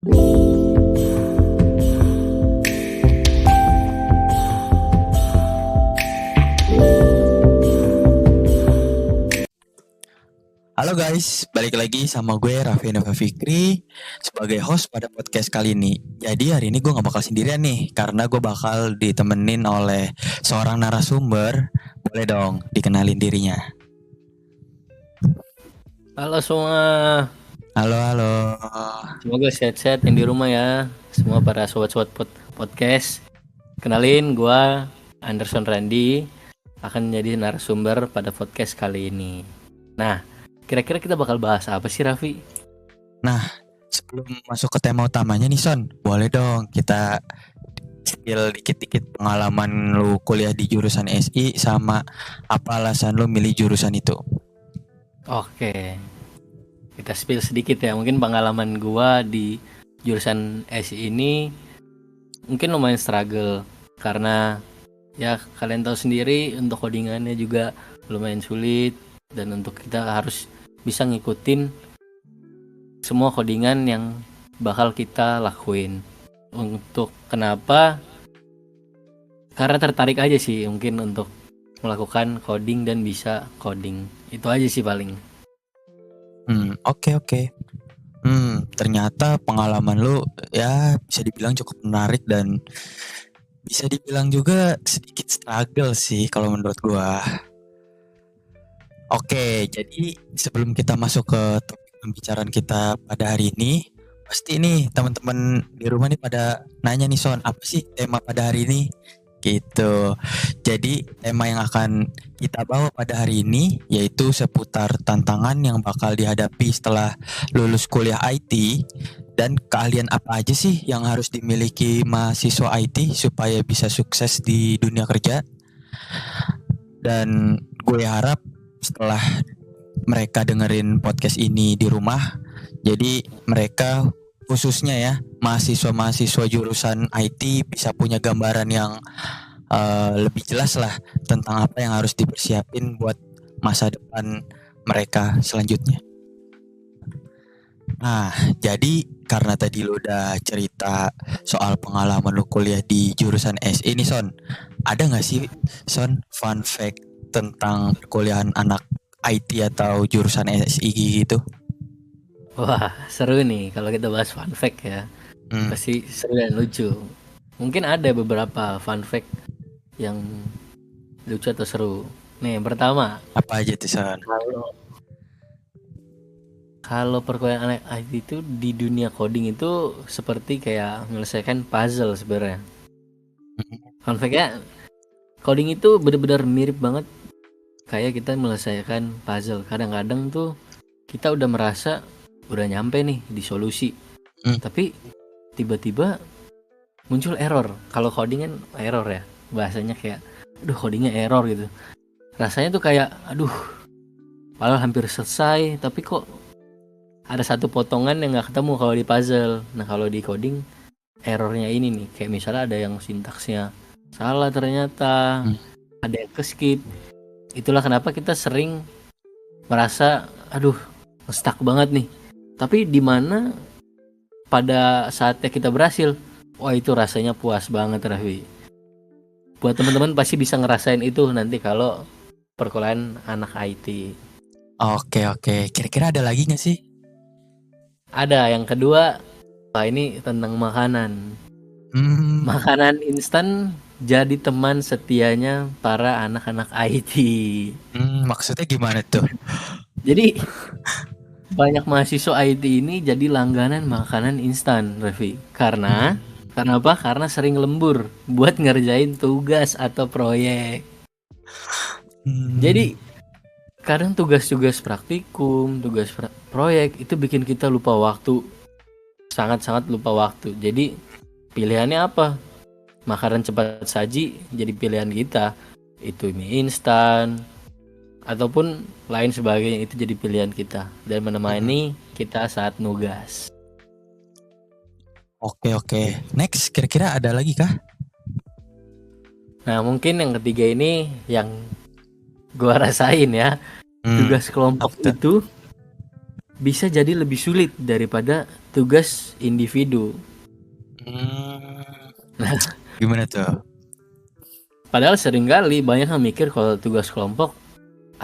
Halo guys, balik lagi sama gue Raffi Nova Fikri sebagai host pada podcast kali ini. Jadi hari ini gue gak bakal sendirian nih, karena gue bakal ditemenin oleh seorang narasumber. Boleh dong dikenalin dirinya. Halo semua, Halo. semoga sehat-sehat yang di rumah ya. Semua para sobat-sobat podcast. Kenalin, gua Anderson Randy akan jadi narasumber pada podcast kali ini. Nah, kira-kira kita bakal bahas apa sih, Raffi? Sebelum masuk ke tema utamanya nih Son, boleh dong kita spill dikit-dikit pengalaman lu kuliah di jurusan SI sama apa alasan lu milih jurusan itu. Oke, kita spill sedikit ya. Mungkin pengalaman gua di jurusan SI ini mungkin lumayan struggle karena ya kalian tahu sendiri untuk codingannya juga lumayan sulit, dan untuk kita harus bisa ngikutin semua codingan yang bakal kita lakuin. Untuk kenapa? Karena tertarik aja sih mungkin untuk melakukan coding dan bisa coding. Itu aja sih paling. Oke. Ternyata pengalaman lu ya bisa dibilang cukup menarik dan bisa dibilang juga sedikit struggle sih kalau menurut gua. Oke, jadi sebelum kita masuk ke topik pembicaraan kita pada hari ini, pasti nih teman-teman di rumah nih pada nanya nih Son, apa sih tema pada hari ini? Gitu. Jadi tema yang akan kita bawa pada hari ini yaitu seputar tantangan yang bakal dihadapi setelah lulus kuliah IT dan keahlian apa aja sih yang harus dimiliki mahasiswa IT supaya bisa sukses di dunia kerja. Dan gue harap setelah mereka dengerin podcast ini di rumah, jadi mereka khususnya ya mahasiswa-mahasiswa jurusan IT bisa punya gambaran yang lebih jelas lah tentang apa yang harus dipersiapin buat masa depan mereka selanjutnya. Nah, jadi karena tadi lu udah cerita soal pengalaman lu kuliah di jurusan SI nih Son, ada gak sih Son fun fact tentang perkuliahan anak IT atau jurusan SI gitu? Wah, seru nih kalau kita bahas fun fact ya. Pasti seru dan lucu. Mungkin ada beberapa fun fact yang lucu atau seru. Nih, yang pertama, Apa aja tuh Son? kalau perkuliahan anak IT itu di dunia coding itu seperti kayak menyelesaikan puzzle sebenarnya. Fun fact-nya, coding itu benar-benar mirip banget kayak kita menyelesaikan puzzle. Kadang-kadang tuh kita udah merasa udah nyampe nih di solusi, tapi tiba-tiba muncul error. Kalau coding kan error ya, bahasanya kayak aduh codingnya error gitu. Rasanya tuh kayak aduh, padahal hampir selesai tapi kok ada satu potongan yang nggak ketemu kalau di puzzle. Nah kalau di coding errornya ini nih, kayak misalnya ada yang sintaksnya salah ternyata, ada yang keskip. Itulah kenapa kita sering merasa aduh stuck banget nih. Tapi di mana pada saatnya kita berhasil, wah itu rasanya puas banget Raffi. Buat teman-teman pasti bisa ngerasain itu nanti kalau perkuliahan anak IT. Oke. Kira-kira ada lagi gak sih? Ada yang kedua, ini tentang makanan. Makanan instan jadi teman setianya para anak-anak IT. Maksudnya gimana tuh? Jadi banyak mahasiswa IT ini jadi langganan makanan instan, Raffi. Karena apa? Karena sering lembur buat ngerjain tugas atau proyek. Jadi kadang tugas-tugas praktikum, tugas proyek itu bikin kita lupa waktu. Sangat-sangat lupa waktu. Jadi pilihannya apa? Makanan cepat saji jadi pilihan kita. Itu mie instan ataupun lain sebagainya, itu jadi pilihan kita dan menemani kita saat nugas. Oke. Next, kira-kira ada lagi kah? Nah mungkin yang ketiga ini yang gua rasain ya. Tugas kelompok itu bisa jadi lebih sulit daripada tugas individu. Nah, gimana tuh? Padahal seringkali banyak yang mikir kalau tugas kelompok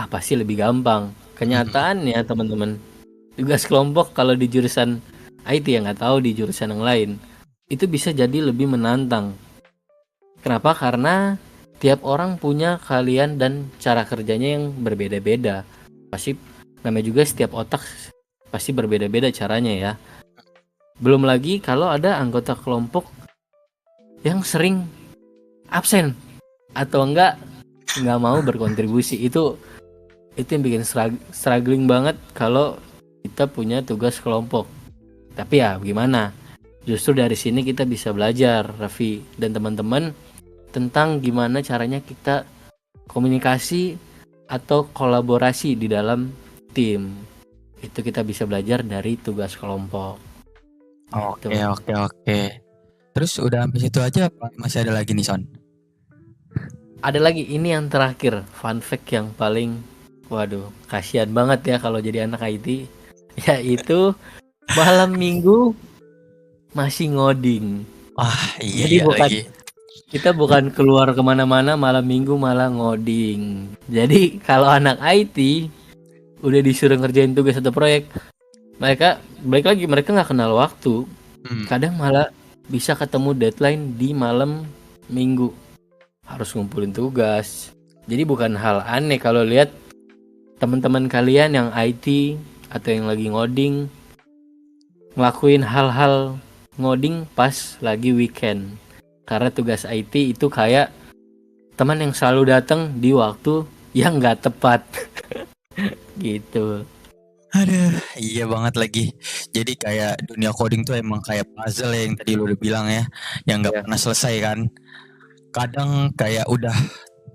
pasti lebih gampang. Kenyataannya teman-teman, tugas kelompok kalau di jurusan IT yang nggak tahu di jurusan yang lain itu bisa jadi lebih menantang. Kenapa? Karena tiap orang punya keahlian dan cara kerjanya yang berbeda-beda. Pasti namanya juga setiap otak pasti berbeda-beda caranya ya. Belum lagi kalau ada anggota kelompok yang sering absen atau nggak mau berkontribusi, itu yang bikin struggling banget kalau kita punya tugas kelompok. Tapi ya gimana, justru dari sini kita bisa belajar, Raffi dan teman-teman, tentang gimana caranya kita komunikasi atau kolaborasi di dalam tim. Itu kita bisa belajar dari tugas kelompok. Oke. Terus udah sampai situ aja apa masih ada lagi nih, Son? Ada lagi, ini yang terakhir, fun fact yang paling kasihan banget ya kalau jadi anak IT, yaitu malam minggu masih ngoding. Iya. Jadi kita bukan keluar kemana-mana, malam minggu malah ngoding. Jadi kalau anak IT udah disuruh ngerjain tugas atau proyek, mereka nggak kenal waktu. Kadang malah bisa ketemu deadline di malam minggu, harus ngumpulin tugas. Jadi bukan hal aneh kalau lihat teman-teman kalian yang IT atau yang lagi ngoding ngelakuin hal-hal ngoding pas lagi weekend. Karena tugas IT itu kayak teman yang selalu datang di waktu yang nggak tepat. Gitu. Aduh, iya banget lagi. Jadi kayak dunia coding tuh emang kayak puzzle ya, yang tadi lu udah bilang ya, yang nggak pernah selesai kan. Kadang kayak udah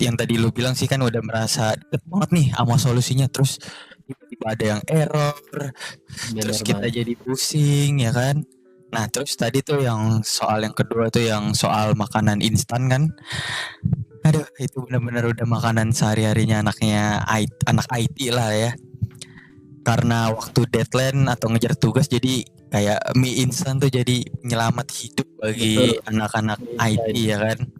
yang tadi lu bilang sih kan udah merasa deket banget nih sama solusinya, terus tiba-tiba ada yang error, terus kita jadi pusing ya kan. Nah terus tadi tuh yang soal yang kedua tuh yang soal makanan instan kan. Aduh, itu benar-benar udah makanan sehari-harinya anak IT lah ya. Karena waktu deadline atau ngejar tugas, jadi kayak mie instan tuh jadi penyelamat hidup bagi anak-anak IT ya kan.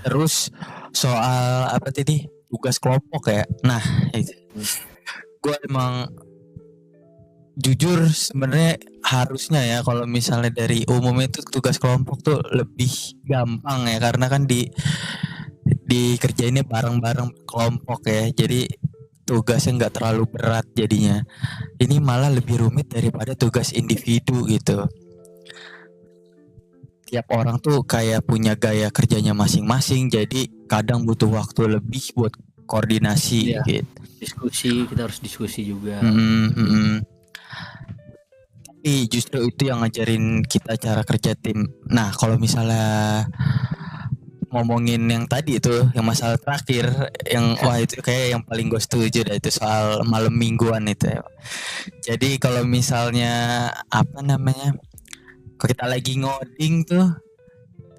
Terus soal apa tadi, tugas kelompok ya. Nah itu gue emang jujur sebenarnya harusnya ya kalau misalnya dari umum itu tugas kelompok tuh lebih gampang ya, karena kan dikerjainnya bareng-bareng kelompok ya, jadi tugasnya nggak terlalu berat jadinya. Ini malah lebih rumit daripada tugas individu gitu. Tiap orang tuh kayak punya gaya kerjanya masing-masing, jadi kadang butuh waktu lebih buat koordinasi gitu. Diskusi, kita harus diskusi juga. Tapi justru itu yang ngajarin kita cara kerja tim. Nah kalau misalnya ngomongin yang tadi itu, yang masalah terakhir, yang wah itu kayak yang paling gue setuju dah, itu soal malam mingguan itu ya. Jadi kalau misalnya apa namanya, kalau kita lagi ngoding tuh,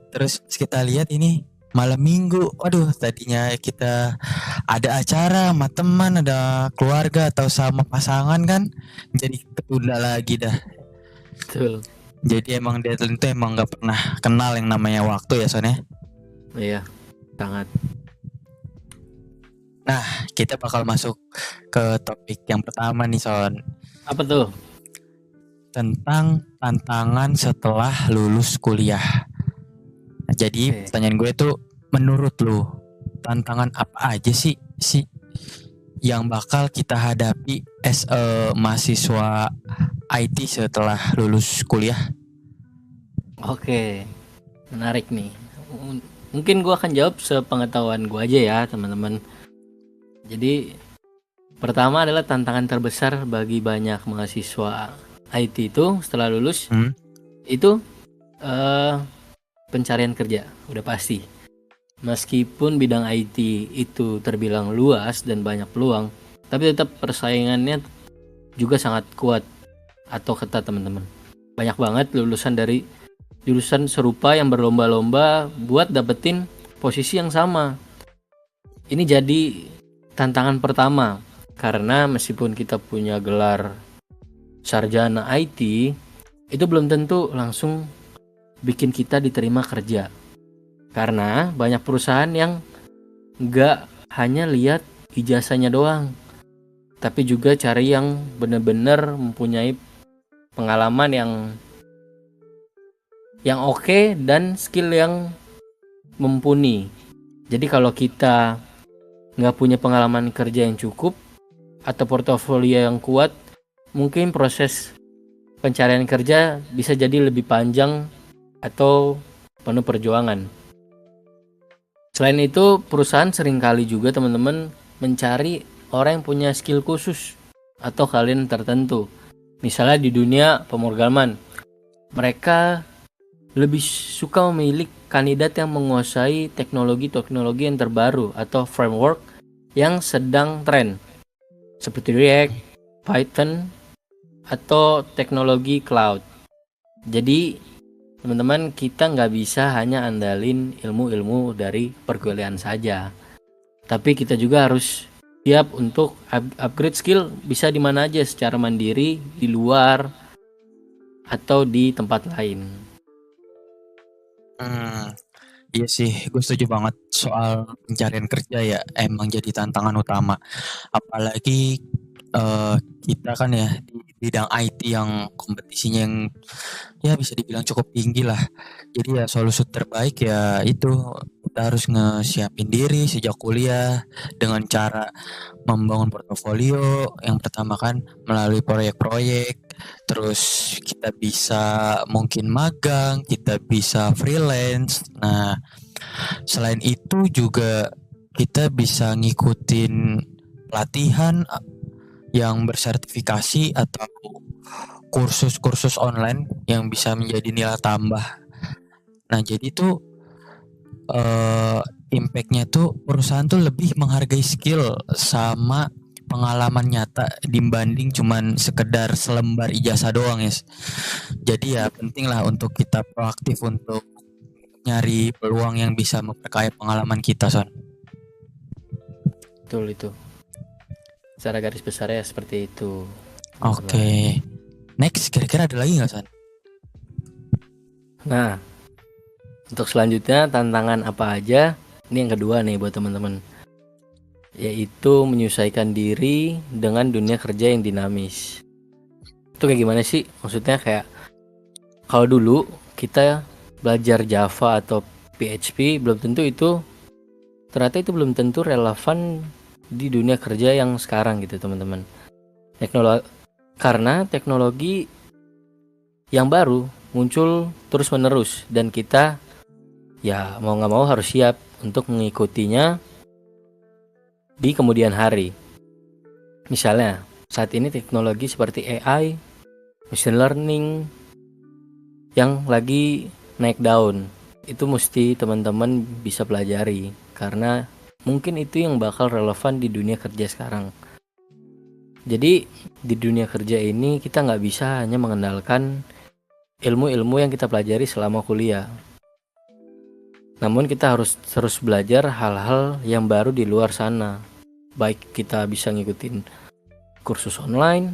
terus kita lihat ini malam minggu, waduh tadinya kita ada acara sama teman, ada keluarga atau sama pasangan kan, jadi ketunda lagi dah. Betul. Jadi emang deadline itu emang nggak pernah kenal yang namanya waktu ya Son ya. Iya, sangat. Nah, kita bakal masuk ke topik yang pertama nih Son. Apa tuh? Tentang tantangan setelah lulus kuliah. Nah, jadi pertanyaan gue tuh, menurut lu tantangan apa aja sih yang bakal kita hadapi as a mahasiswa IT setelah lulus kuliah? Oke, menarik nih. Mungkin gue akan jawab sepengetahuan gue aja ya teman-teman. Jadi pertama adalah tantangan terbesar bagi banyak mahasiswa IT itu setelah lulus itu pencarian kerja, udah pasti. Meskipun bidang IT itu terbilang luas dan banyak peluang, tapi tetap persaingannya juga sangat kuat atau ketat teman-teman. Banyak banget lulusan dari jurusan serupa yang berlomba-lomba buat dapetin posisi yang sama. Ini jadi tantangan pertama, karena meskipun kita punya gelar sarjana IT itu belum tentu langsung bikin kita diterima kerja. Karena banyak perusahaan yang nggak hanya lihat ijazahnya doang, tapi juga cari yang benar-benar mempunyai pengalaman yang oke dan skill yang mumpuni. Jadi kalau kita nggak punya pengalaman kerja yang cukup atau portofolio yang kuat, mungkin proses pencarian kerja bisa jadi lebih panjang atau penuh perjuangan. Selain itu, perusahaan seringkali juga teman-teman mencari orang yang punya skill khusus atau kalian tertentu. Misalnya di dunia pemrograman, mereka lebih suka memilih kandidat yang menguasai teknologi-teknologi yang terbaru atau framework yang sedang tren, seperti React, Python, atau teknologi cloud. Jadi teman-teman, kita nggak bisa hanya andalin ilmu-ilmu dari perkuliahan saja, tapi kita juga harus siap untuk upgrade skill bisa di mana aja, secara mandiri, di luar, atau di tempat lain. Iya sih, gue setuju banget soal pencarian kerja ya, emang jadi tantangan utama. Apalagi kita kan ya di bidang IT yang kompetisinya yang ya bisa dibilang cukup tinggi lah. Jadi ya solusi terbaik ya itu kita harus ngesiapin diri sejak kuliah dengan cara membangun portofolio. Yang pertama kan melalui proyek-proyek, terus kita bisa mungkin magang, kita bisa freelance. Nah, selain itu juga kita bisa ngikutin pelatihan yang bersertifikasi atau kursus-kursus online yang bisa menjadi nilai tambah. Nah, jadi tuh impactnya tuh perusahaan tuh lebih menghargai skill sama pengalaman nyata dibanding cuman sekedar selembar ijazah doang ya. Jadi ya penting lah untuk kita proaktif untuk nyari peluang yang bisa memperkaya pengalaman kita, Son. Betul itu. Secara garis besarnya seperti itu. Oke. Next, kira-kira ada lagi nggak, Son? Nah, untuk selanjutnya tantangan apa aja? Ini yang kedua nih buat teman-teman, yaitu menyesuaikan diri dengan dunia kerja yang dinamis. Itu kayak gimana sih? Maksudnya kayak kalau dulu kita belajar Java atau PHP ternyata itu belum tentu relevan di dunia kerja yang sekarang gitu teman-teman. Karena teknologi yang baru muncul terus menerus dan kita ya mau nggak mau harus siap untuk mengikutinya di kemudian hari. Misalnya saat ini teknologi seperti AI, machine learning yang lagi naik daun, itu mesti teman-teman bisa pelajari karena mungkin itu yang bakal relevan di dunia kerja sekarang. Jadi di dunia kerja ini kita nggak bisa hanya mengandalkan ilmu-ilmu yang kita pelajari selama kuliah. Namun kita harus terus belajar hal-hal yang baru di luar sana. Baik kita bisa ngikutin kursus online,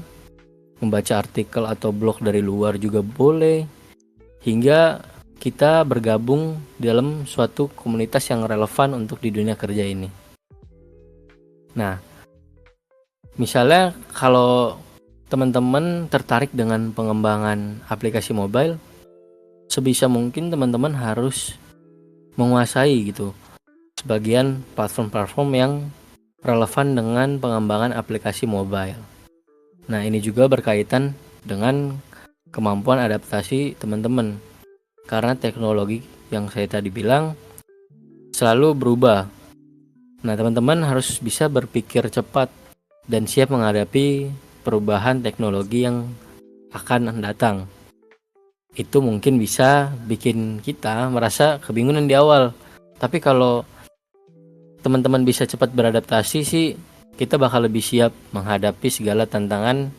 membaca artikel atau blog dari luar juga boleh, hingga kita bergabung dalam suatu komunitas yang relevan untuk di dunia kerja ini. Nah, misalnya kalau teman-teman tertarik dengan pengembangan aplikasi mobile, sebisa mungkin teman-teman harus menguasai gitu sebagian platform-platform yang relevan dengan pengembangan aplikasi mobile. Nah, ini juga berkaitan dengan kemampuan adaptasi teman-teman karena teknologi yang saya tadi bilang selalu berubah. Nah, teman-teman harus bisa berpikir cepat dan siap menghadapi perubahan teknologi yang akan datang. Itu mungkin bisa bikin kita merasa kebingungan di awal. Tapi kalau teman-teman bisa cepat beradaptasi sih, kita bakal lebih siap menghadapi segala tantangan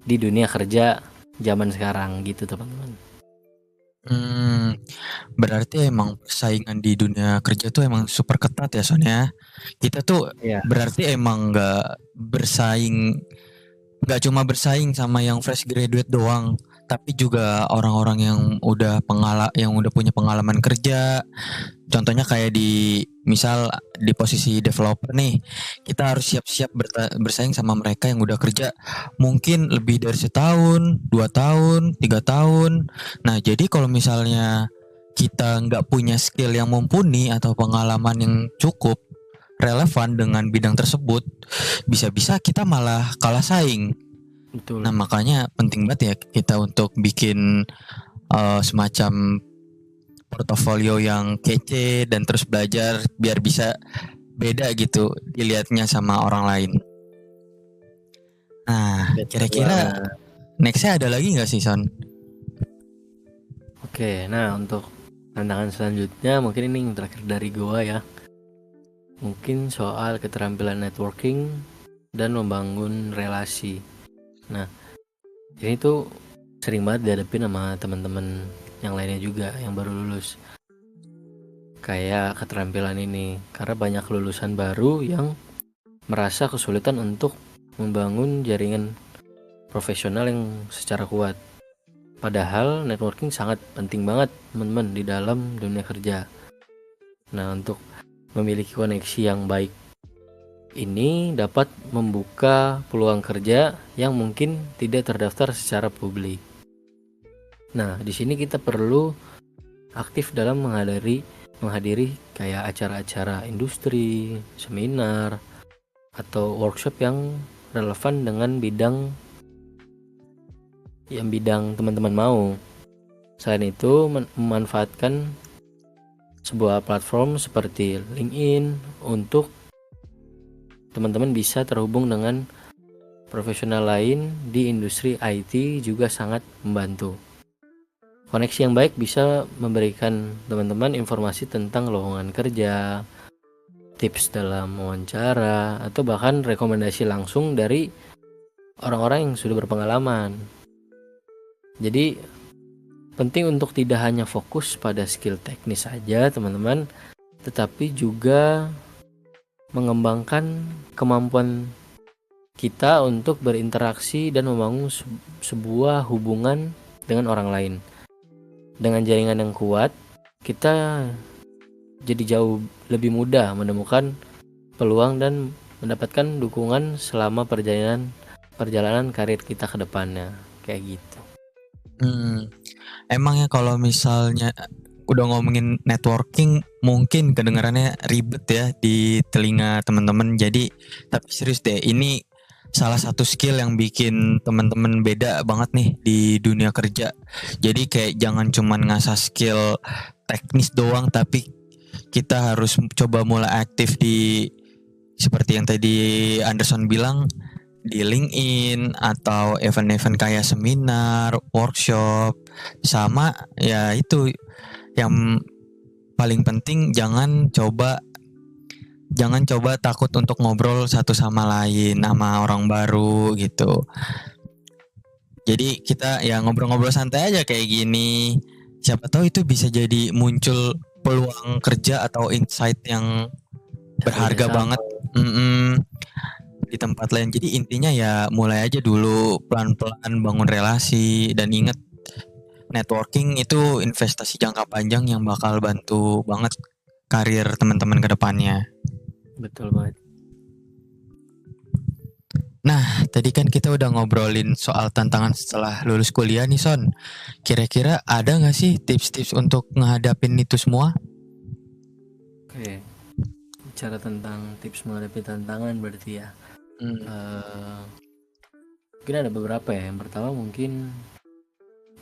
di dunia kerja zaman sekarang gitu teman-teman. Berarti emang persaingan di dunia kerja tuh emang super ketat ya, Son ya. Kita tuh berarti emang nggak bersaing nggak cuma bersaing sama yang fresh graduate doang, tapi juga orang-orang yang udah punya pengalaman kerja. Contohnya kayak misal di posisi developer nih, kita harus siap-siap bersaing sama mereka yang udah kerja mungkin lebih dari setahun, 2 tahun, 3 tahun. Nah, jadi kalau misalnya kita nggak punya skill yang mumpuni atau pengalaman yang cukup relevan dengan bidang tersebut, bisa-bisa kita malah kalah saing. Betul. Nah, makanya penting banget ya kita untuk bikin semacam portofolio yang kece dan terus belajar biar bisa beda gitu dilihatnya sama orang lain. Nah, kira-kira nextnya ada lagi nggak sih, Son? Oke, nah untuk tantangan selanjutnya mungkin ini yang terakhir dari gua ya. Mungkin soal keterampilan networking dan membangun relasi. Nah, ini tuh sering banget dihadapin sama teman-teman yang lainnya juga yang baru lulus. Kayak keterampilan ini, karena banyak lulusan baru yang merasa kesulitan untuk membangun jaringan profesional yang secara kuat. Padahal networking sangat penting banget teman-teman di dalam dunia kerja. Nah, untuk memiliki koneksi yang baik ini dapat membuka peluang kerja yang mungkin tidak terdaftar secara publik. Nah, di sini kita perlu aktif dalam menghadiri kayak acara-acara industri, seminar, atau workshop yang relevan dengan bidang teman-teman mau. Selain itu, memanfaatkan sebuah platform seperti LinkedIn untuk teman-teman bisa terhubung dengan profesional lain di industri IT juga sangat membantu. Koneksi yang baik bisa memberikan teman-teman informasi tentang lowongan kerja, tips dalam wawancara, atau bahkan rekomendasi langsung dari orang-orang yang sudah berpengalaman. Jadi penting untuk tidak hanya fokus pada skill teknis saja teman-teman, tetapi juga mengembangkan kemampuan kita untuk berinteraksi dan membangun sebuah hubungan dengan orang lain. Dengan jaringan yang kuat, kita jadi jauh lebih mudah menemukan peluang dan mendapatkan dukungan selama perjalanan karir kita ke depannya. Kayak gitu. Emang ya kalau misalnya udah ngomongin networking mungkin kedengarannya ribet ya di telinga teman-teman. Jadi tapi serius deh, ini salah satu skill yang bikin teman-teman beda banget nih di dunia kerja. Jadi kayak jangan cuman ngasah skill teknis doang, tapi kita harus coba mulai aktif seperti yang tadi Anderson bilang, di LinkedIn atau event-event kayak seminar, workshop, sama ya itu yang paling penting jangan coba takut untuk ngobrol satu sama lain sama orang baru gitu. Jadi kita ya ngobrol-ngobrol santai aja kayak gini. Siapa tahu itu bisa jadi muncul peluang kerja atau insight yang berharga banget di tempat lain. Jadi intinya ya mulai aja dulu pelan-pelan bangun relasi dan ingat networking itu investasi jangka panjang yang bakal bantu banget karir teman-teman ke depannya. Betul banget. Nah, tadi kan kita udah ngobrolin soal tantangan setelah lulus kuliah nih, Son. Kira-kira ada nggak sih tips-tips untuk ngehadapin itu semua? Oke, bicara tentang tips menghadapi tantangan berarti ya. Mungkin ada beberapa ya. Yang pertama mungkin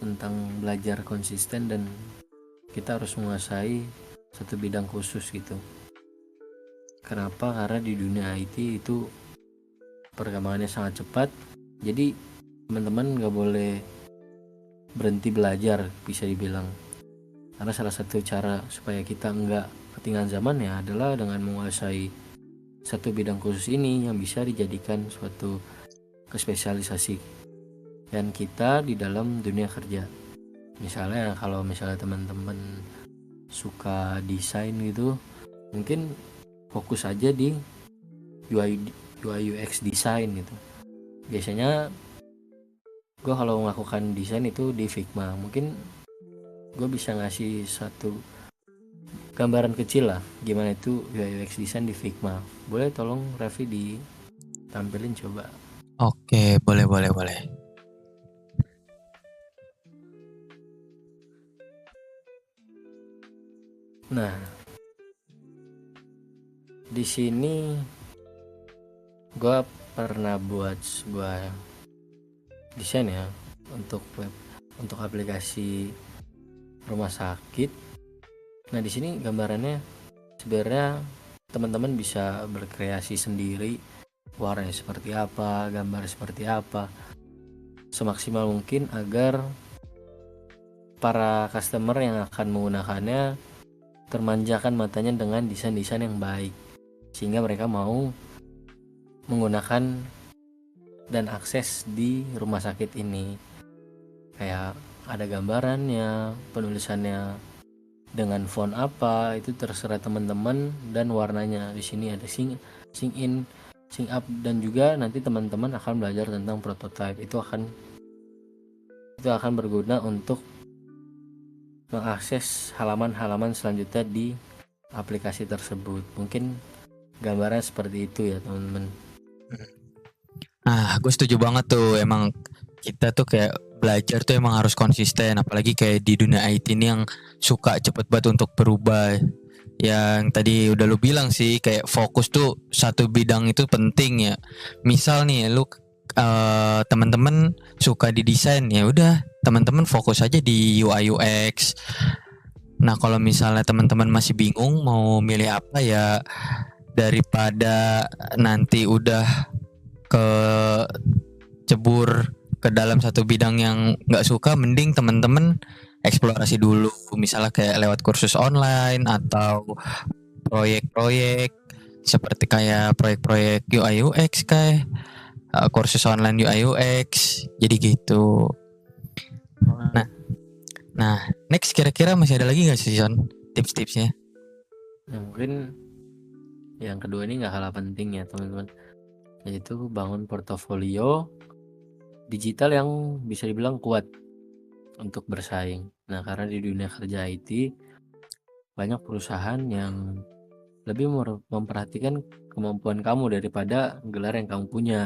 tentang belajar konsisten dan kita harus menguasai satu bidang khusus gitu. Kenapa? Karena di dunia IT itu perkembangannya sangat cepat, jadi teman-teman gak boleh berhenti belajar bisa dibilang. Karena salah satu cara supaya kita nggak ketinggalan zaman ya adalah dengan menguasai satu bidang khusus ini yang bisa dijadikan suatu kespesialisasi dan kita di dalam dunia kerja. Misalnya kalau misalnya teman-teman suka desain gitu, mungkin fokus aja di UI UX design gitu. Biasanya gue kalau melakukan desain itu di Figma. Mungkin gue bisa ngasih satu gambaran kecil lah gimana itu UI UX desain di Figma. Boleh tolong Raffi ditampilin coba. Oke, boleh, boleh, boleh. Nah, di sini gue pernah buat sebuah desain ya untuk web, untuk aplikasi rumah sakit. Nah, di sini gambarannya sebenarnya teman-teman bisa berkreasi sendiri, warnanya seperti apa, gambar seperti apa, semaksimal mungkin agar para customer yang akan menggunakannya termanjakan matanya dengan desain-desain yang baik, sehingga mereka mau menggunakan dan akses di rumah sakit ini. Kayak ada gambarannya, penulisannya dengan font apa, itu terserah teman-teman, dan warnanya. Di sini ada sync in, sync up, dan juga nanti teman-teman akan belajar tentang prototype. Itu akan berguna untuk mengakses halaman-halaman selanjutnya di aplikasi tersebut. Mungkin gambaran seperti itu ya teman-teman. Nah, gue setuju banget tuh. Emang kita tuh kayak belajar tuh emang harus konsisten. Apalagi kayak di dunia IT ini yang suka cepet banget untuk berubah. Yang tadi udah lu bilang sih, kayak fokus tuh satu bidang itu penting ya. Misal nih lu teman-teman suka di desain, ya udah teman-teman fokus aja di UI UX. Nah, kalau misalnya teman-teman masih bingung mau milih apa, ya daripada nanti udah ke cebur ke dalam satu bidang yang nggak suka, mending teman-teman eksplorasi dulu, misalnya kayak lewat kursus online atau proyek-proyek seperti kayak proyek-proyek UI UX, kayak kursus online UI UX, jadi gitu. Nah, next kira-kira masih ada lagi nggak sih Son tips-tipsnya? Nah, mungkin yang kedua ini nggak kalah penting ya teman-teman, yaitu bangun portofolio digital yang bisa dibilang kuat untuk bersaing. Nah, karena di dunia kerja IT banyak perusahaan yang lebih memperhatikan kemampuan kamu daripada gelar yang kamu punya.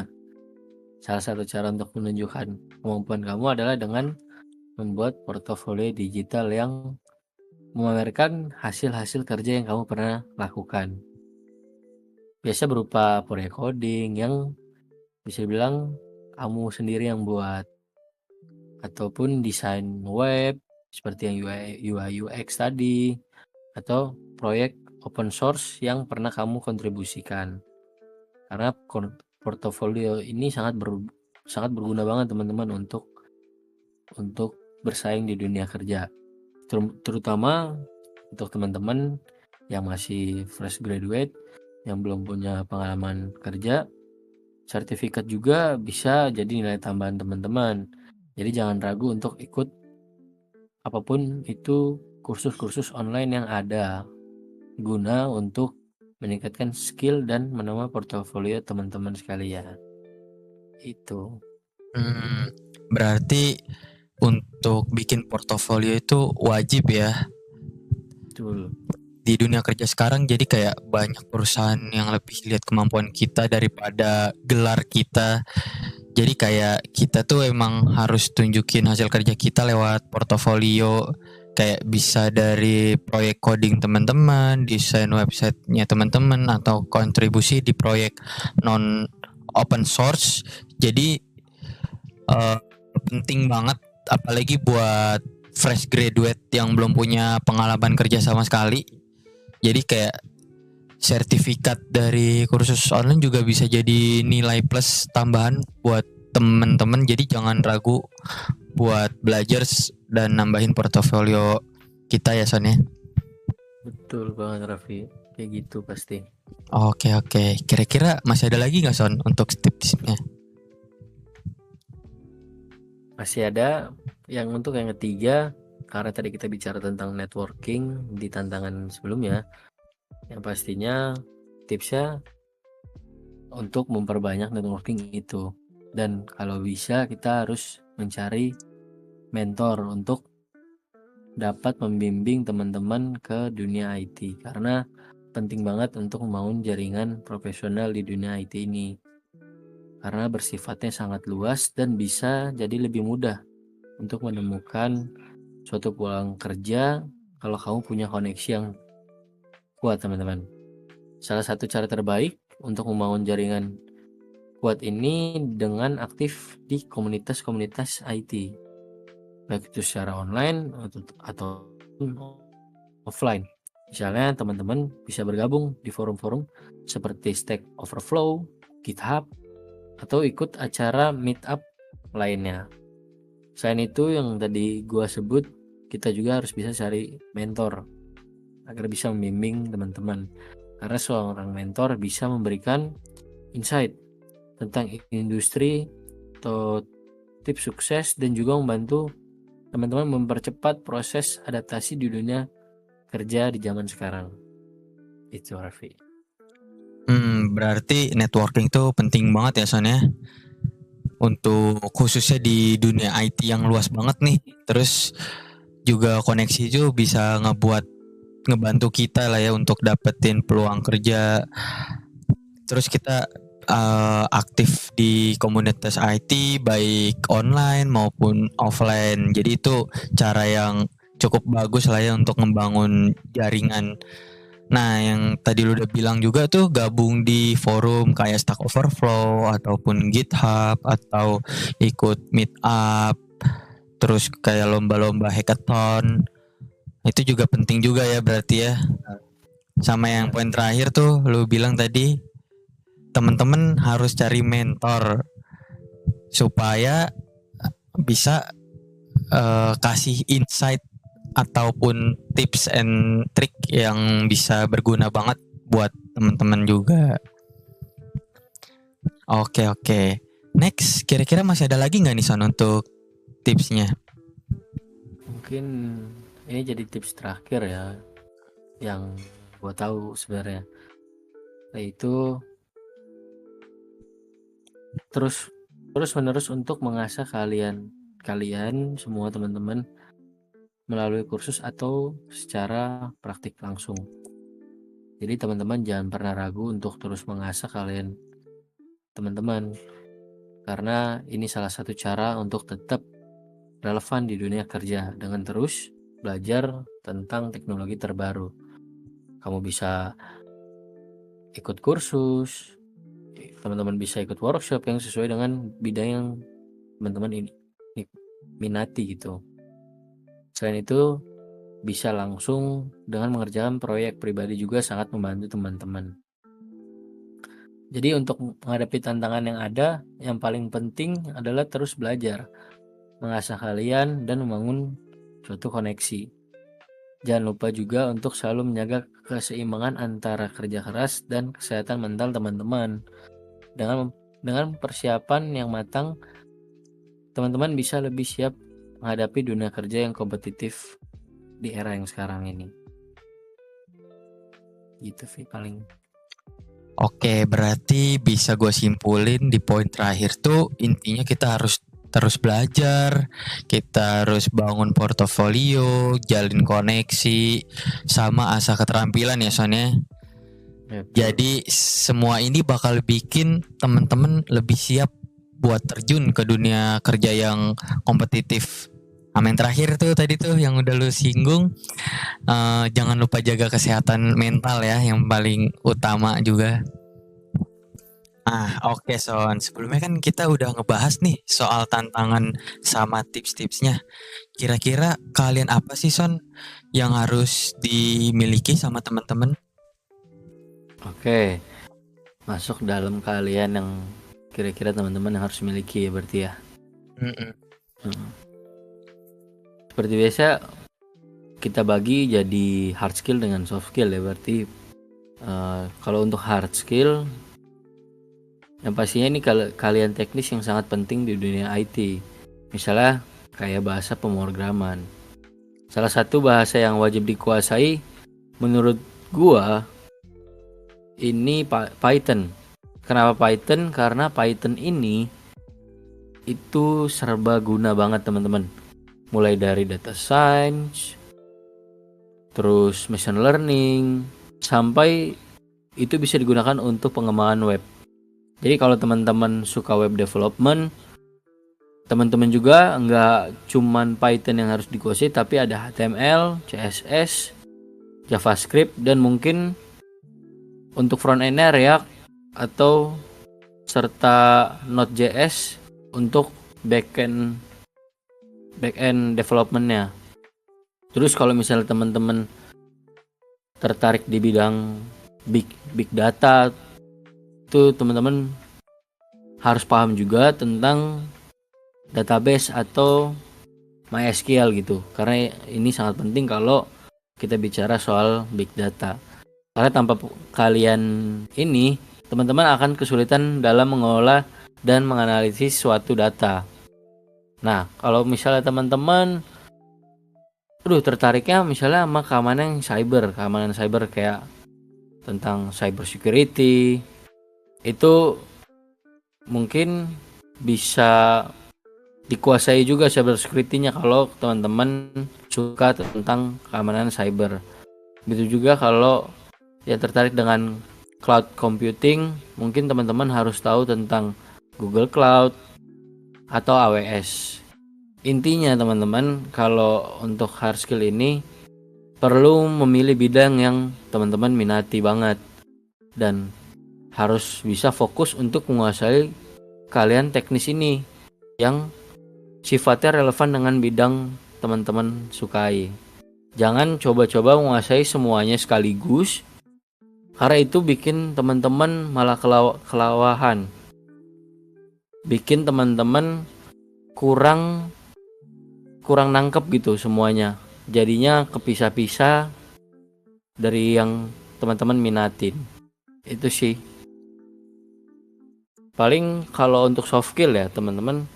Salah satu cara untuk menunjukkan kemampuan kamu adalah dengan membuat portofolio digital yang memamerkan hasil-hasil kerja yang kamu pernah lakukan. Biasa berupa proyek coding yang bisa dibilang kamu sendiri yang buat, ataupun desain web seperti yang UI UX tadi, atau proyek open source yang pernah kamu kontribusikan. Karena portofolio ini sangat berguna banget teman-teman untuk bersaing di dunia kerja, terutama untuk teman-teman yang masih fresh graduate, yang belum punya pengalaman kerja. Sertifikat juga bisa jadi nilai tambahan teman-teman. Jadi jangan ragu untuk ikut apapun itu kursus-kursus online yang ada, guna untuk meningkatkan skill dan menambah portofolio teman-teman sekalian. Itu. Berarti untuk bikin portofolio itu wajib ya. Betul. Di dunia kerja sekarang jadi kayak banyak perusahaan yang lebih lihat kemampuan kita daripada gelar kita. Jadi kayak kita tuh emang harus tunjukin hasil kerja kita lewat portofolio. Kayak bisa dari proyek coding teman-teman, desain websitenya teman-teman, atau kontribusi di proyek non open source. Jadi penting banget apalagi buat fresh graduate yang belum punya pengalaman kerja sama sekali. Jadi kayak sertifikat dari kursus online juga bisa jadi nilai plus tambahan buat temen-temen. Jadi jangan ragu buat belajar dan nambahin portofolio kita ya Son ya. Betul banget Raffi, kayak gitu pasti. Oke. Kira-kira masih ada lagi nggak Son untuk tips-tipsnya? Masih ada yang untuk yang ketiga, karena tadi kita bicara tentang networking di tantangan sebelumnya, yang pastinya tipsnya untuk memperbanyak networking itu. Dan kalau bisa kita harus mencari mentor untuk dapat membimbing teman-teman ke dunia IT, karena penting banget untuk membangun jaringan profesional di dunia IT ini, karena bersifatnya sangat luas dan bisa jadi lebih mudah untuk menemukan suatu peluang kerja kalau kamu punya koneksi yang kuat, teman-teman. Salah satu cara terbaik untuk membangun jaringan kuat ini dengan aktif di komunitas-komunitas IT, baik itu secara online atau offline. Misalnya teman-teman bisa bergabung di forum-forum seperti Stack Overflow, GitHub, atau ikut acara meetup lainnya. Selain itu yang tadi gua sebut, kita juga harus bisa cari mentor agar bisa membimbing teman-teman, karena seorang mentor bisa memberikan insight tentang industri atau tips sukses dan juga membantu teman-teman mempercepat proses adaptasi di dunia kerja di zaman sekarang. Itu Raffi. Berarti networking itu penting banget ya Son ya. Untuk khususnya di dunia IT yang luas banget nih. Terus juga koneksi itu bisa ngebantu kita lah ya untuk dapetin peluang kerja. Terus kita aktif di komunitas IT baik online maupun offline. Jadi itu cara yang cukup bagus lah ya untuk membangun jaringan. Nah, yang tadi lu udah bilang juga tuh gabung di forum kayak Stack Overflow ataupun GitHub atau ikut meetup, terus kayak lomba-lomba hackathon. Itu juga penting juga ya berarti ya. Sama yang poin terakhir tuh lu bilang tadi, teman-teman harus cari mentor supaya bisa kasih insight ataupun tips and trick yang bisa berguna banget buat teman-teman juga. Oke. Next, kira-kira masih ada lagi nggak nih Son untuk tipsnya? Mungkin ini jadi tips terakhir ya yang gue tahu sebenarnya, yaitu terus menerus untuk mengasah kalian semua teman-teman melalui kursus atau secara praktik langsung. Jadi teman-teman jangan pernah ragu untuk terus mengasah kalian teman-teman, karena ini salah satu cara untuk tetap relevan di dunia kerja dengan terus belajar tentang teknologi terbaru. Kamu bisa ikut kursus, teman-teman bisa ikut workshop yang sesuai dengan bidang yang teman-teman ini minati gitu. Selain itu, bisa langsung dengan mengerjakan proyek pribadi juga sangat membantu teman-teman. Jadi untuk menghadapi tantangan yang ada, yang paling penting adalah terus belajar, mengasah kalian dan membangun suatu koneksi. Jangan lupa juga untuk selalu menjaga keseimbangan antara kerja keras dan kesehatan mental teman-teman. Dengan persiapan yang matang, teman-teman bisa lebih siap menghadapi dunia kerja yang kompetitif di era yang sekarang ini. Gitu sih paling. Oke, berarti bisa gue simpulin di poin terakhir tuh intinya kita harus terus belajar, kita harus bangun portofolio, jalin koneksi, sama asah keterampilan ya Sonya. Jadi semua ini bakal bikin teman-teman lebih siap buat terjun ke dunia kerja yang kompetitif. Yang terakhir tuh tadi tuh yang udah lu singgung, jangan lupa jaga kesehatan mental ya, yang paling utama juga. Oke Son, sebelumnya kan kita udah ngebahas nih soal tantangan sama tips-tipsnya. Kira-kira kalian apa sih Son yang harus dimiliki sama teman-teman? Oke, masuk dalam kalian yang kira-kira teman-teman yang harus miliki ya berarti ya. Seperti biasa kita bagi jadi hard skill dengan soft skill ya, berarti kalau untuk hard skill yang pastinya ini kalian teknis yang sangat penting di dunia IT. Misalnya kayak bahasa pemrograman. Salah satu bahasa yang wajib dikuasai menurut gua ini Python. Kenapa Python? Karena Python ini itu serba guna banget teman-teman. Mulai dari data science, terus machine learning, sampai itu bisa digunakan untuk pengembangan web. Jadi kalau teman-teman suka web development, teman-teman juga nggak cuman Python yang harus dikuasai, tapi ada HTML, CSS, JavaScript, dan mungkin untuk front end-nya React atau serta Node.js untuk backend development-nya. Terus kalau misalnya teman-teman tertarik di bidang big data, itu teman-teman harus paham juga tentang database atau MySQL gitu. Karena ini sangat penting kalau kita bicara soal big data. Karena tanpa kalian ini, teman-teman akan kesulitan dalam mengelola dan menganalisis suatu data. Nah, kalau misalnya teman-teman tertariknya misalnya sama keamanan cyber kayak tentang cyber security, itu mungkin bisa dikuasai juga cyber security-nya kalau teman-teman suka tentang keamanan cyber. Begitu juga kalau ya tertarik dengan cloud computing, mungkin teman-teman harus tahu tentang Google Cloud atau AWS. Intinya teman-teman, kalau untuk hard skill ini perlu memilih bidang yang teman-teman minati banget dan harus bisa fokus untuk menguasai kalian teknis ini yang sifatnya relevan dengan bidang teman-teman sukai. Jangan coba-coba menguasai semuanya sekaligus, karena itu bikin teman-teman malah kelawahan, bikin teman-teman kurang nangkep gitu semuanya, jadinya kepisah-pisah dari yang teman-teman minatin. Itu sih paling kalau untuk soft skill ya teman-teman.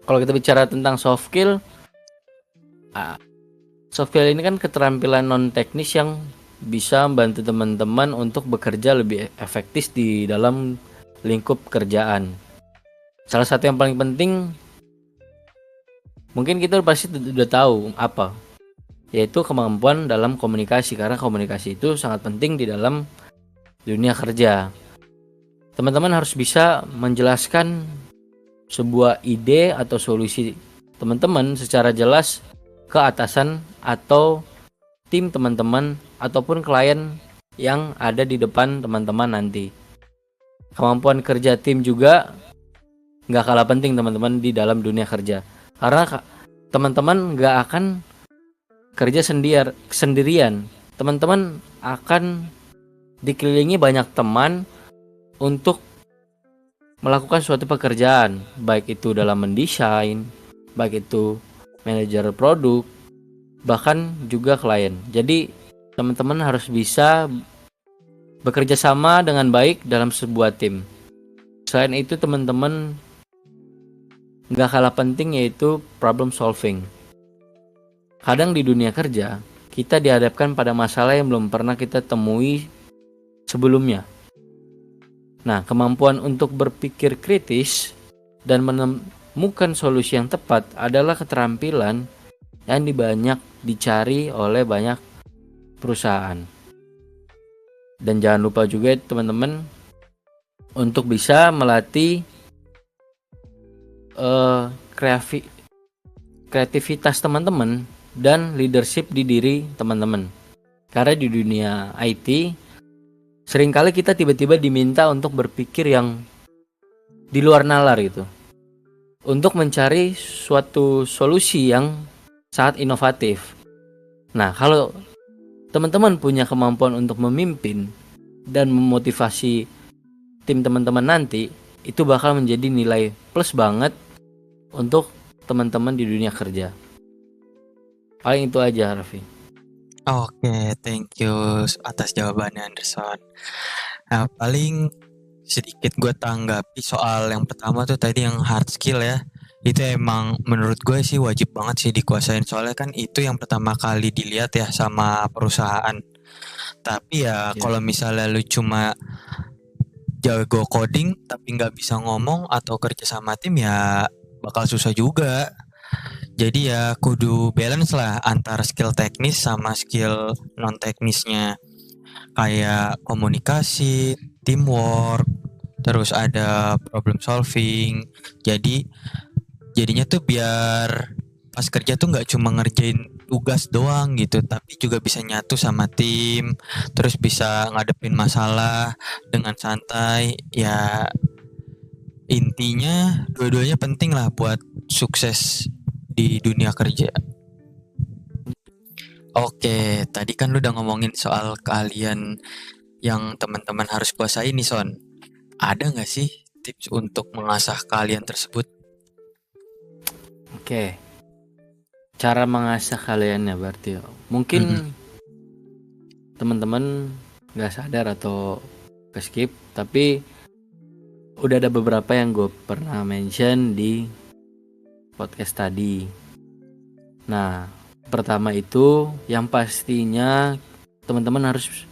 Kalau kita bicara tentang soft skill ini kan keterampilan non teknis yang bisa membantu teman-teman untuk bekerja lebih efektif di dalam lingkup kerjaan. Salah satu yang paling penting mungkin kita pasti udah tahu apa, yaitu kemampuan dalam komunikasi, karena komunikasi itu sangat penting di dalam dunia kerja. Teman-teman harus bisa menjelaskan sebuah ide atau solusi teman-teman secara jelas ke atasan atau tim teman-teman ataupun klien yang ada di depan teman-teman nanti. Kemampuan kerja tim juga nggak kalah penting teman-teman di dalam dunia kerja, karena teman-teman nggak akan kerja sendirian. Teman-teman akan dikelilingi banyak teman untuk melakukan suatu pekerjaan, baik itu dalam mendesain, baik itu manajer produk, bahkan juga klien. Jadi teman-teman harus bisa bekerja sama dengan baik dalam sebuah tim. Selain itu teman-teman nggak kalah penting yaitu problem solving. Kadang di dunia kerja kita dihadapkan pada masalah yang belum pernah kita temui sebelumnya. Nah, kemampuan untuk berpikir kritis dan menemukan solusi yang tepat adalah keterampilan yang banyak dicari oleh banyak perusahaan. Dan jangan lupa juga teman-teman untuk bisa melatih kreativitas teman-teman dan leadership di diri teman-teman. Karena di dunia IT seringkali kita tiba-tiba diminta untuk berpikir yang di luar nalar gitu, untuk mencari suatu solusi yang sangat inovatif. Nah, kalau teman-teman punya kemampuan untuk memimpin dan memotivasi tim teman-teman nanti, itu bakal menjadi nilai plus banget untuk teman-teman di dunia kerja. Paling itu aja, Raffi. Oke, thank you atas jawabannya Anderson. Nah, paling sedikit gue tanggapi soal yang pertama tuh tadi yang hard skill ya. Itu emang menurut gue sih wajib banget sih dikuasain, soalnya kan itu yang pertama kali dilihat ya sama perusahaan. Tapi ya kalau misalnya lu cuma jago coding tapi nggak bisa ngomong atau kerja sama tim ya bakal susah juga. Jadi ya kudu balance lah antara skill teknis sama skill non teknisnya, kayak komunikasi, teamwork, terus ada problem solving. Jadinya tuh biar pas kerja tuh nggak cuma ngerjain tugas doang gitu, tapi juga bisa nyatu sama tim, terus bisa ngadepin masalah dengan santai. Ya intinya dua-duanya penting lah buat sukses di dunia kerja. Oke, tadi kan lu udah ngomongin soal keahlian yang teman-teman harus kuasai nih Son. Ada nggak sih tips untuk mengasah keahlian tersebut? Oke, cara mengasah kalian ya berarti mungkin Mm-mm. teman-teman nggak sadar atau ke skip, tapi udah ada beberapa yang gue pernah mention di podcast tadi. Nah, pertama itu yang pastinya teman-teman harus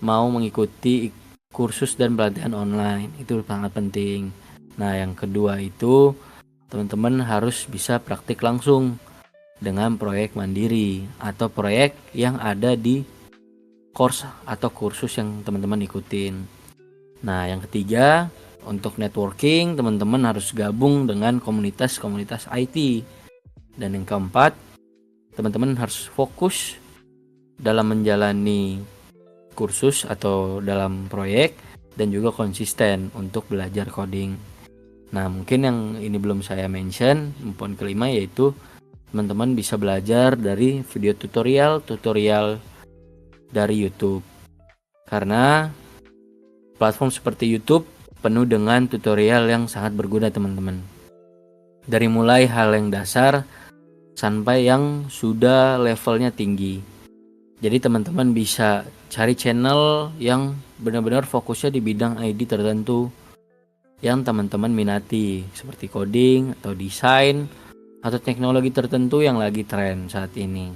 mau mengikuti kursus dan pelatihan online, itu sangat penting. Nah, yang kedua itu teman-teman harus bisa praktik langsung dengan proyek mandiri atau proyek yang ada di course atau kursus yang teman-teman ikutin. Nah, yang ketiga, untuk networking teman-teman harus gabung dengan komunitas-komunitas IT. Dan yang keempat, teman-teman harus fokus dalam menjalani kursus atau dalam proyek dan juga konsisten untuk belajar coding. Nah, mungkin yang ini belum saya mention, poin kelima yaitu teman-teman bisa belajar dari video tutorial dari YouTube. Karena platform seperti YouTube penuh dengan tutorial yang sangat berguna teman-teman. Dari mulai hal yang dasar sampai yang sudah levelnya tinggi. Jadi teman-teman bisa cari channel yang benar-benar fokusnya di bidang ID tertentu yang teman-teman minati, seperti coding atau desain atau teknologi tertentu yang lagi tren saat ini.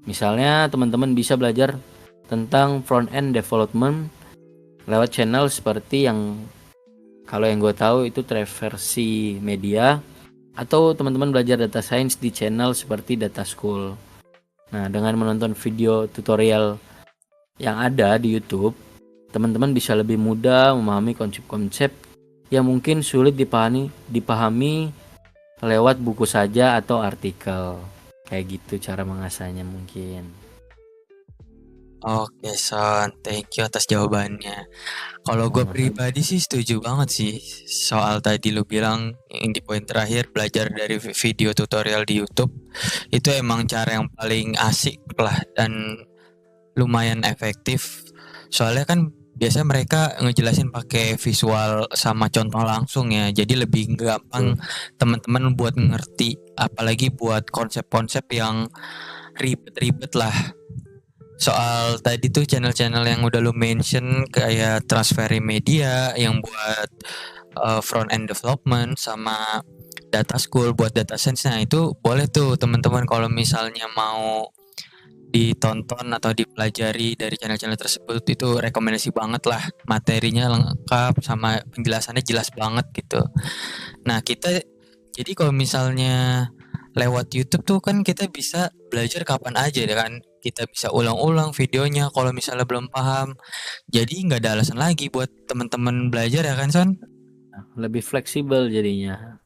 Misalnya teman-teman bisa belajar tentang front-end development lewat channel seperti yang kalau yang gue tahu itu Traversi Media, atau teman-teman belajar data science di channel seperti Data School. Nah, dengan menonton video tutorial yang ada di YouTube, teman-teman bisa lebih mudah memahami konsep-konsep yang mungkin sulit dipahami lewat buku saja atau artikel. Kayak gitu cara mengasahnya mungkin. Oke Son, thank you atas jawabannya. Kalau gue pribadi sih setuju banget sih soal tadi lu bilang yang di poin terakhir, belajar dari video tutorial di YouTube itu emang cara yang paling asik lah dan lumayan efektif. Soalnya kan biasanya mereka ngejelasin pakai visual sama contoh langsung ya, jadi lebih gampang teman-teman buat ngerti, apalagi buat konsep-konsep yang ribet-ribet lah. Soal tadi tuh channel-channel yang udah lu mention kayak Transferry Media yang buat front end development sama Data School buat data science. Nah, itu boleh tuh teman-teman kalau misalnya mau ditonton atau dipelajari dari channel-channel tersebut, itu rekomendasi banget lah. Materinya lengkap sama penjelasannya jelas banget gitu. Nah, kita jadi kalau misalnya lewat YouTube tuh kan kita bisa belajar kapan aja ya kan. Kita bisa ulang-ulang videonya kalau misalnya belum paham. Jadi nggak ada alasan lagi buat teman-teman belajar ya kan Son? Lebih fleksibel jadinya.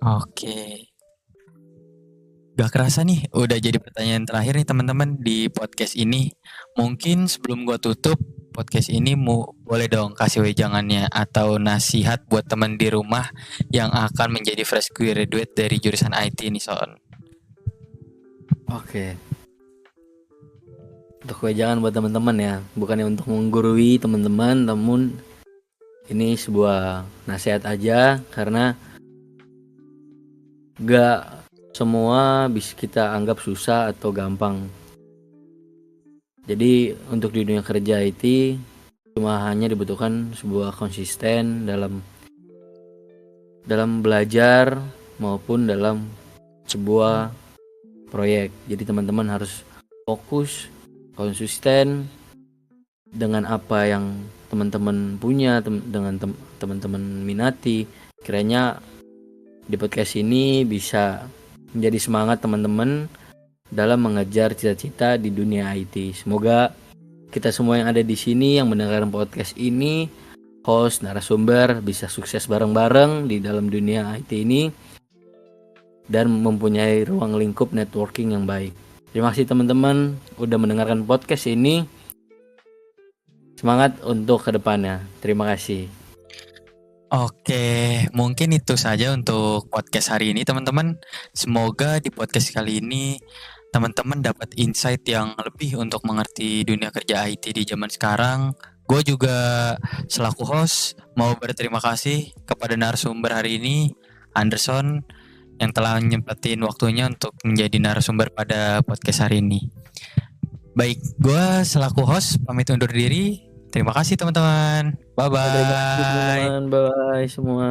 Oke. Gak kerasa nih udah jadi pertanyaan terakhir nih teman-teman di podcast ini. Mungkin sebelum gua tutup podcast ini boleh dong kasih wejangannya atau nasihat buat teman di rumah yang akan menjadi fresh graduate dari jurusan IT nih Son. Oke. Untuk wejangan buat teman-teman ya, bukannya untuk menggurui teman-teman, namun ini sebuah nasihat aja karena gak semua bisa kita anggap susah atau gampang. Jadi untuk di dunia kerja IT cuma hanya dibutuhkan sebuah konsisten dalam belajar maupun dalam sebuah proyek. Jadi teman-teman harus fokus, konsisten dengan apa yang teman-teman punya, dengan teman-teman minati. Kiranya di podcast ini bisa menjadi semangat teman-teman dalam mengejar cita-cita di dunia IT. Semoga kita semua yang ada di sini yang mendengarkan podcast ini, host, narasumber, bisa sukses bareng-bareng di dalam dunia IT ini dan mempunyai ruang lingkup networking yang baik. Terima kasih teman-teman udah mendengarkan podcast ini. Semangat untuk kedepannya. Terima kasih. Oke, mungkin itu saja untuk podcast hari ini teman-teman. Semoga di podcast kali ini teman-teman dapat insight yang lebih untuk mengerti dunia kerja IT di zaman sekarang. Gue juga selaku host mau berterima kasih kepada narasumber hari ini, Anderson, yang telah nyempetin waktunya untuk menjadi narasumber pada podcast hari ini. Baik, gue selaku host pamit undur diri. Terima kasih teman-teman. Bye-bye. Terima kasih teman-teman. Bye semua.